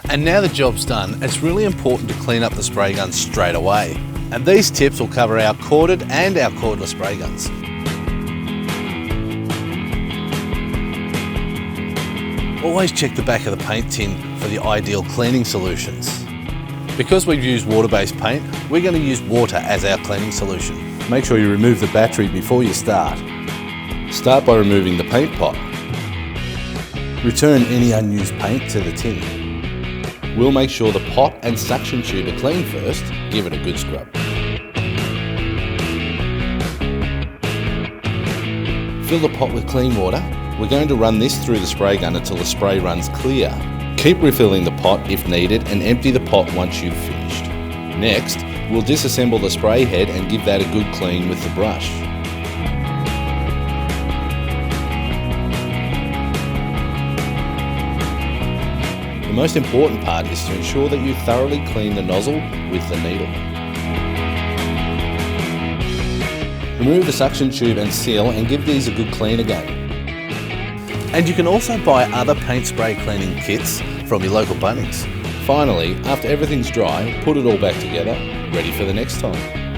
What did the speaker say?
And now the job's done, it's really important to clean up the spray gun straight away. And these tips will cover our corded and our cordless spray guns. Always check the back of the paint tin for the ideal cleaning solutions. Because we've used water-based paint, we're going to use water as our cleaning solution. Make sure you remove the battery before you start. Start by removing the paint pot. Return any unused paint to the tin. We'll make sure the pot and suction tube are clean first. Give it a good scrub. Fill the pot with clean water. We're going to run this through the spray gun until the spray runs clear. Keep refilling the pot if needed and empty the pot once you've finished. Next, we'll disassemble the spray head and give that a good clean with the brush. The most important part is to ensure that you thoroughly clean the nozzle with the needle. Remove the suction tube and seal and give these a good clean again. And you can also buy other paint spray cleaning kits from your local Bunnings. Finally, after everything's dry, put it all back together, ready for the next time.